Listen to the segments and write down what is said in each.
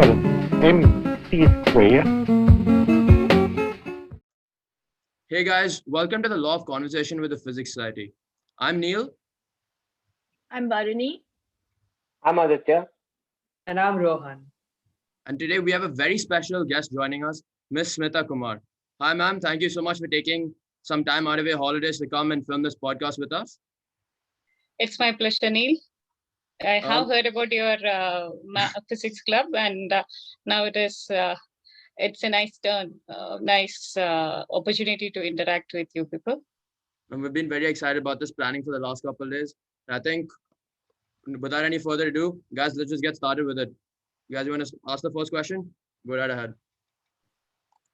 equal mc square. Hey guys, welcome to the Law of Conversation with the Physics Society. I'm Neil. I'm Varuni. I'm Aditya. And I'm Rohan. And today we have a very special guest joining us, Miss Smitha Kumar. Hi ma'am, thank you so much for taking some time out of your holidays to come and film this podcast with us. It's my pleasure, Neil. I have heard about your physics club, and now it's a nice turn, nice opportunity to interact with you people. And we've been very excited about this planning for the last couple of days. I think without any further ado, guys, let's just get started with it. You guys want to ask the first question? Go right ahead.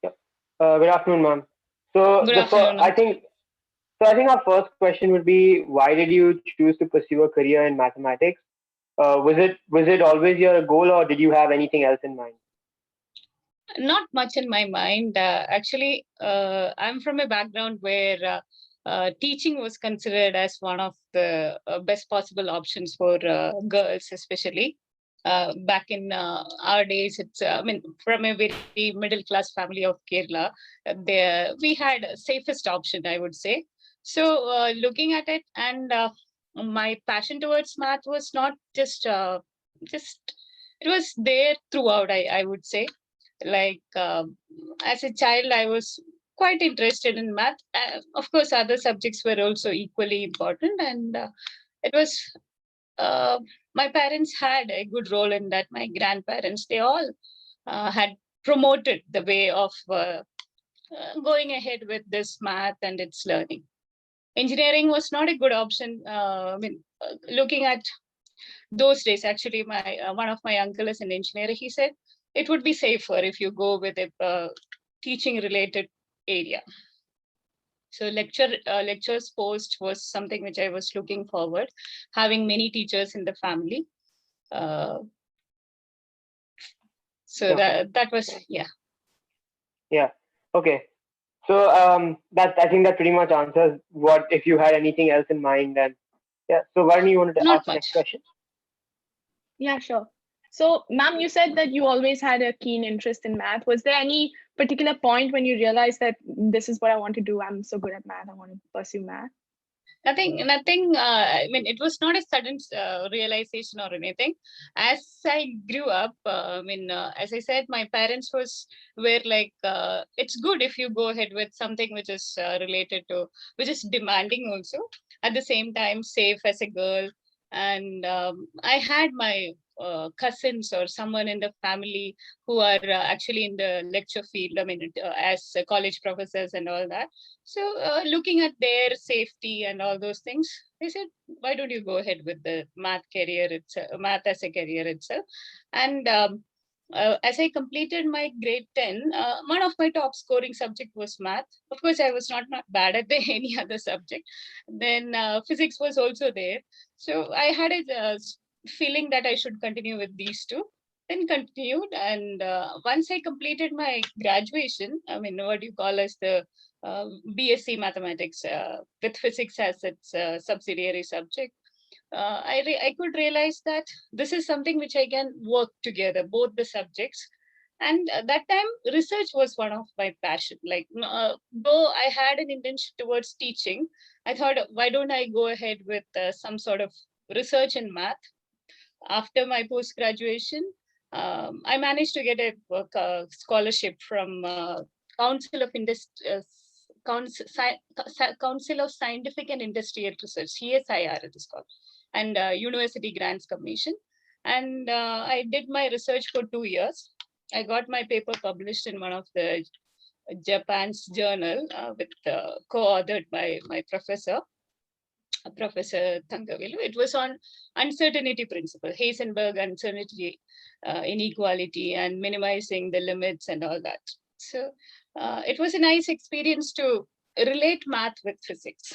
Yep. Good afternoon, ma'am. Good afternoon. I think our first question would be, why did you choose to pursue a career in mathematics? Was it always your goal, or did you have anything else in mind? Not much in my mind. Actually, I'm from a background where teaching was considered as one of the best possible options for girls, especially. Back in our days, it's from a very middle class family of Kerala, we had safest option, I would say. So looking at it, and my passion towards math was not just it was there throughout. I would say, like as a child, I was quite interested in math. Of course, other subjects were also equally important, and it was. My parents had a good role in that. My grandparents, they all had promoted the way of going ahead with this math and its learning. Engineering was not a good option. Looking at those days, actually, my one of my uncle is an engineer. He said it would be safer if you go with a teaching related area. So lectures post was something which I was looking forward, having many teachers in the family. That was, yeah. Yeah. Okay. So I think that pretty much answers what if you had anything else in mind. Then yeah. So why don't you want to Not ask the much. next question? Yeah, sure. So, ma'am, you said that you always had a keen interest in math. Was there any particular point when you realized that this is what I want to do? I'm so good at math. I want to pursue math. Nothing. It was not a sudden realization or anything. As I grew up, as I said, my parents were like, it's good if you go ahead with something which is which is demanding also. At the same time, safe as a girl. And I had my cousins or someone in the family who are actually in the lecture field. As college professors and all that. So looking at their safety and all those things, they said, why don't you go ahead with the math career itself, math as a career itself? And as I completed my grade 10, one of my top scoring subject was math. Of course, I was not bad at any other subject. Then physics was also there. So I had a feeling that I should continue with these two. Then continued, and once I completed my graduation, what do you call as the BSc Mathematics with physics as its subsidiary subject, I could realize that this is something which I can work together, both the subjects. And that time, research was one of my passion. Like, though I had an intention towards teaching, I thought, why don't I go ahead with some sort of research in math? After my post-graduation, I managed to get a scholarship from Council of Council of Scientific and Industrial Research, CSIR it is called, and University Grants Commission. And I did my research for 2 years. I got my paper published in one of the Japan's journal with co-authored by my professor. Professor Thangavilu. It was on uncertainty principle, Heisenberg uncertainty, inequality, and minimizing the limits and all that. So it was a nice experience to relate math with physics.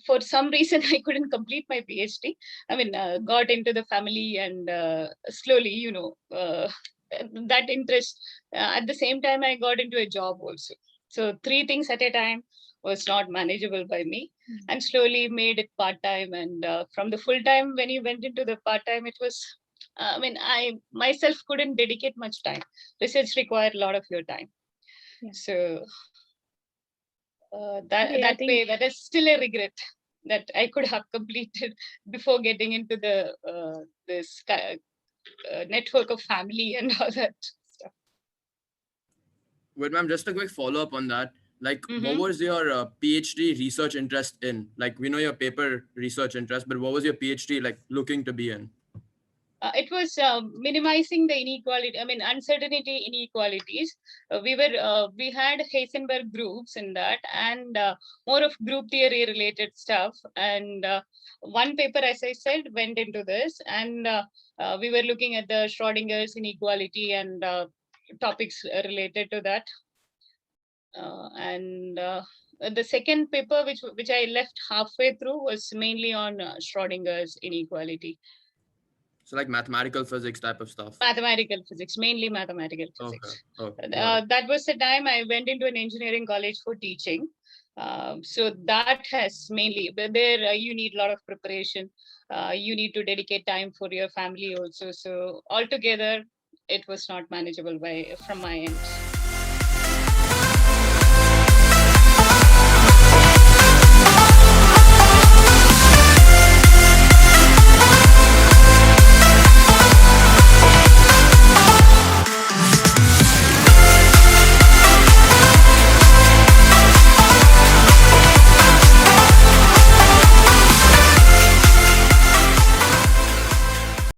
For some reason, I couldn't complete my PhD. Got into the family and slowly, that interest. At the same time, I got into a job also. So 3 things at a time was not manageable by me, and slowly made it part-time. And from the full-time, when you went into the part-time, it was I mean, I myself couldn't dedicate much time. Research required a lot of your time. Yeah. So Okay, I think that is still a regret that I could have completed before getting into the this network of family and all that stuff. Wait, ma'am, just a quick follow up on that. Like, what Mhm. was your PhD research interest in? Like, we know your paper research interest, but what was your PhD like looking to be in? It was minimizing the inequality. I mean, uncertainty inequalities. We had Heisenberg groups in that, and more of group theory related stuff. And one paper, as I said, went into this, and we were looking at the Schrodinger's inequality and topics related to that. And the second paper, which I left halfway through, was mainly on Schrodinger's inequality. So, like mathematical physics type of stuff. Mathematical physics, mainly mathematical Okay. physics. Okay. That was the time I went into an engineering college for teaching. So that has mainly, but there you need a lot of preparation. You need to dedicate time for your family also. So altogether, it was not manageable from my end.